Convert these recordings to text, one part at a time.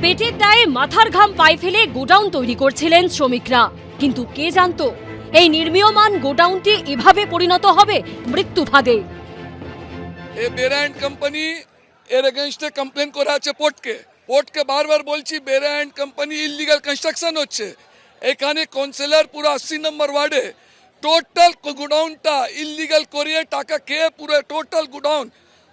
পেটের দায়ে মাথার ঘাম পায়ে ফেলে গোডাউন তৈরি করছিলেন শ্রমিকরা, কিন্তু কে জানতো এই নির্মীয়মান গোডাউনটি এভাবে পরিণত হবে মৃত্যু ফাঁদে। এই বেরা এন্ড কোম্পানি এর এগেইনস্টে কমপ্লেন করা আছে পোর্টকে বারবার বলছি Bera and company illegal construction হচ্ছে। এখানে কাউন্সিলর পুরো 80 নম্বর ওয়ার্ডে টোটাল গোডাউনটা ইলিগাল করিয়ে টাকা খেয়ে পুরো টোটাল গোডাউন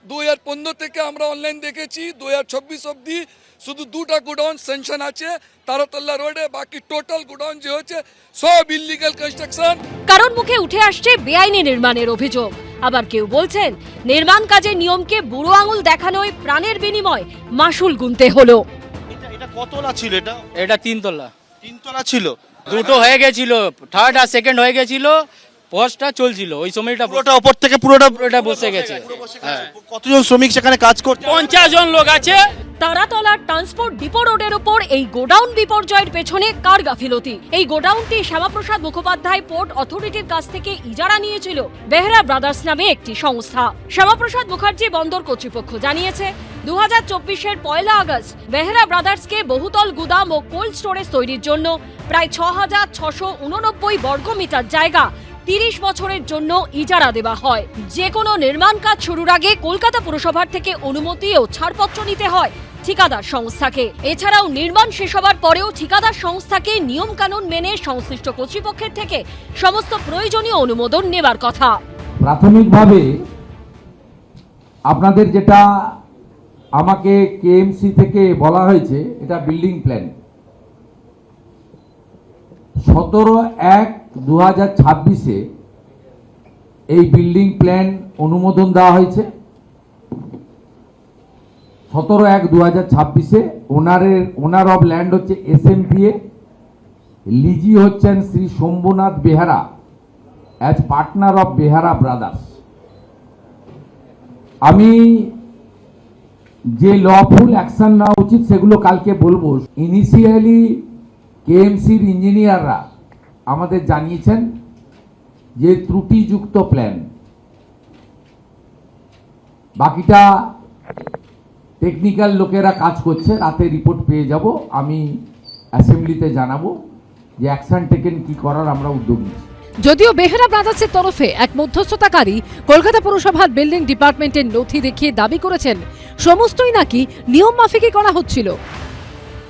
2015 থেকে আমরা অনলাইন দেখেছি 2026 অবধি শুধু দুটা গোডাউন সেনশন আছে তারাতলা রোডে, বাকি টোটাল গোডাউন যে হচ্ছে সব ইলিগাল কনস্ট্রাকশন। কারণ মুখে উঠে আসছে বেআইনি নির্মাণের অভিযোগ, আবার কেউ বলছেন নির্মাণ কাজের নিয়মকে বুড়ো আঙুল দেখানোয় প্রাণের বিনিময় মাসুল গুনতে হলো। এটা কতলা ছিল? এটা তিনতলা ছিল। দুটো হয়ে গেছিল, থার্ড আর সেকেন্ড হয়ে গেছিল, পোস্টটা চলছিল ওই সময়টা, পুরোটা উপর থেকে পুরোটা বসে গেছে। হ্যাঁ, কতজন শ্রমিক সেখানে কাজ করছে? 50 জন লোক আছে। তারাতলার ট্রান্সপোর্ট ডিপো রোডের ওপর এই গোডাউন বিপর্যয়ের পেছনে কার গাফিলতি? এই গোডাউনটি শ্যামাপ্রসাদ মুখোপাধ্যায় পোর্ট অথরিটির কাছ থেকে ইজারা নিয়েছিল বেহরা ব্রাদার্স নামে একটি সংস্থা। শ্যামাপ্রসাদ মুখার্জি বন্দর কর্তৃপক্ষ জানিয়েছে 2024-এর 1 আগস্ট বেহরা ব্রাদার্সকে বহুতল গুদাম ও কোল্ড স্টোরেজ তৈরির জন্য প্রায় 6689 বর্গমিটার জায়গা 30 বছরের জন্য ইজারা দেওয়া হয়। যে কোনো নির্মাণ কাজ শুরুর আগে কলকাতা পুরসভার থেকে অনুমতি ও ছাড়পত্র নিতে হয় ঠিকাদার সংস্থাকে। এছাড়াও নির্মাণ শেষ হবার পরেও ঠিকাদার সংস্থাকে নিয়ম কানুন মেনে সংশ্লিষ্ট কর্তৃপক্ষের থেকে সমস্ত প্রয়োজনীয় অনুমোদন নেবার কথা। প্রাথমিকভাবে আপনাদের যেটা আমাকে কেএমসি থেকে বলা হয়েছে, এটা বিল্ডিং প্ল্যান 17/1/2026-এ এই বিল্ডিং প্ল্যান অনুমোদন দেওয়া হয়েছে। 17/1/2026-এ ওনার অফ ল্যান্ড হচ্ছে SMPA, লিজি হচ্ছেন Shri Shambhunath Behara as partner of Behara brothers. আমি যে লফুল অ্যাকশন নেওয়া উচিত সেগুলো কালকে বলবো। ইনিশিয়ালি কেএমসির ইঞ্জিনিয়াররা আমাদের জানিয়েছেন যে ত্রুটিযুক্ত প্ল্যান, বাকিটা টেকনিক্যাল লোকেরা কাজ করছে, রাতে রিপোর্ট পেয়ে যাব। আমি অ্যাসেম্বলিতে জানাবো যে অ্যাকশন টেকেন কি করার আমরা উদ্যোগ নিচ্ছি। যদিও বেহেরা ব্রাদার্সের তরফে এক মধ্যস্থতাকারী কলকাতা পুরসভার বিল্ডিং ডিপার্টমেন্টের নথি দেখিয়ে দাবি করেছেন সমস্তই নাকি নিয়ম মাফিকই করা হচ্ছিল।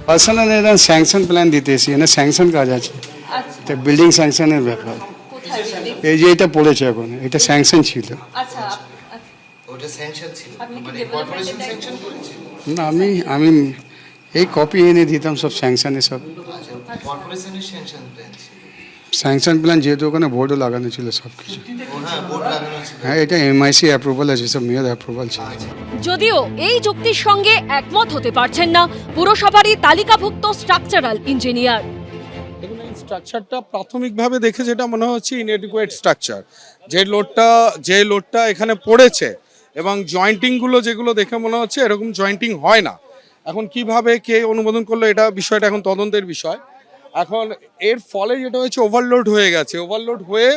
পার্সোনাল এরা স্যাংশন প্ল্যান দিতেছি, না স্যাংশন কাজ আছে, এটা বিল্ডিং স্যাংশনের ব্যাপার। এই যে এটা পড়েছে এখন, এটা স্যাংশন ছিল। না, আমি এই কপি এনে দিতাম সব স্যাংশনে, সব স্যাংশন প্ল্যান যেহেতু ওখানে বোর্ডও লাগানো ছিল সব কিছু। হ্যাঁ, এটা MIC অ্যাপ্রুভাল আছে, সব মেয়র অ্যাপ্রুভাল ছিল। যদিও এই যুক্তির সঙ্গে একমত হতে পারছেন না পুরসভারই তালিকাভুক্ত স্ট্রাকচারাল ইঞ্জিনিয়ার। দেখুন, এই স্ট্রাকচারটা প্রাথমিকভাবে দেখে যেটা মনে হচ্ছে ইনএডিকুয়েট স্ট্রাকচার। যে লোডটা এখানে পড়েছে এবং জয়েন্টিংগুলো যেগুলো দেখে মনে হচ্ছে এরকম জয়েন্টিং হয় না। এখন কিভাবে কে অনুমোদন করলো এটা বিষয়টা এখন তদন্তের বিষয়। এখন এর ফলে যেটা হয়েছে ওভারলোড হয়ে গেছে, ওভারলোড হয়ে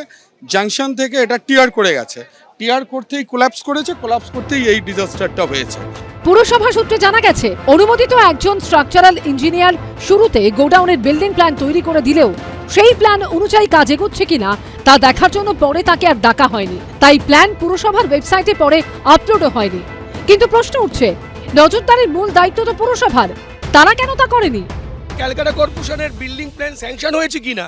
জাংশন থেকে এটা টিয়ার করে গেছে, টিয়ার করতেই কোল্যাপস করেছে, কোল্যাপস করতেই এই ডিজাস্টারটা হয়েছে। পুরসভা সূত্রে জানা গেছে অনুমোদিত একজন স্ট্রাকচারাল ইঞ্জিনিয়ার শুরুতে গোডাউনের বিল্ডিং প্ল্যান তৈরি করে দিলেও সেই প্ল্যান অনুযায়ী কাজ এগোচ্ছে কিনা তা দেখার জন্য পরে তাকে আর ডাকা হয়নি। তাই প্ল্যান পুরসভার ওয়েবসাইটে পরে আপলোডও হয়নি। কিন্তু প্রশ্ন উঠছে, নজরদারির মূল দায়িত্ব তো পুরসভার, তারা কেন তা করেনি? ক্যালকাটা কর্পোরেশনের বিল্ডিং প্ল্যান স্যাংশন হয়েছে কিনা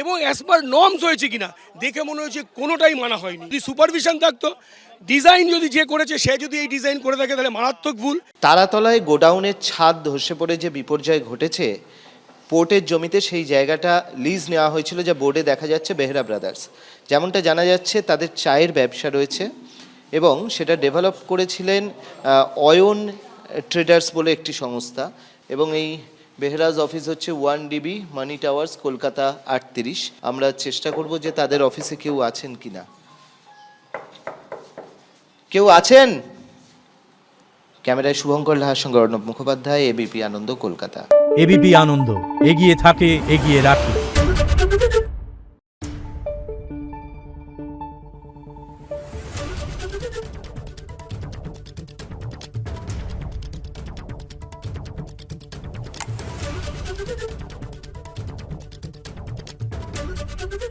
এবং অ্যাজ পার নর্মস হয়েছে কিনা দেখে মনে হচ্ছে কোনোটাই মানা হয়নি। যদি সুপারভিশন থাকতো, ডিজাইন যদি যে করেছে সে যদি এই ডিজাইন করে থাকে তাহলে মারাত্মক ভুল। তারাতলায় গোডাউনের ছাদ ধসে পড়ে যে বিপর্যয় ঘটেছে, পোর্টের জমিতে সেই জায়গাটা লিজ নেওয়া হয়েছিল, যা বোর্ডে দেখা যাচ্ছে বেহরা ব্রাদার্স। যেমনটা জানা যাচ্ছে তাদের চায়ের ব্যবসা রয়েছে এবং সেটা ডেভেলপ করেছিলেন অয়ন ট্রেডার্স বলে একটি সংস্থা। এবং এই বেহরাজ অফিস হচ্ছে 1DB মানি টাওয়ার্স, কলকাতা 38। আমরা চেষ্টা করব যে তাদের অফিসে কেউ আছেন কিনা। কেউ আছেন? ক্যামেরায় শুভঙ্কর লাহার সঙ্গে অর্ণব মুখোপাধ্যায়, ABP আনন্দ, কলকাতা। ABP আনন্দ, এগিয়ে থাকে, এগিয়ে রাখে। নিউজ।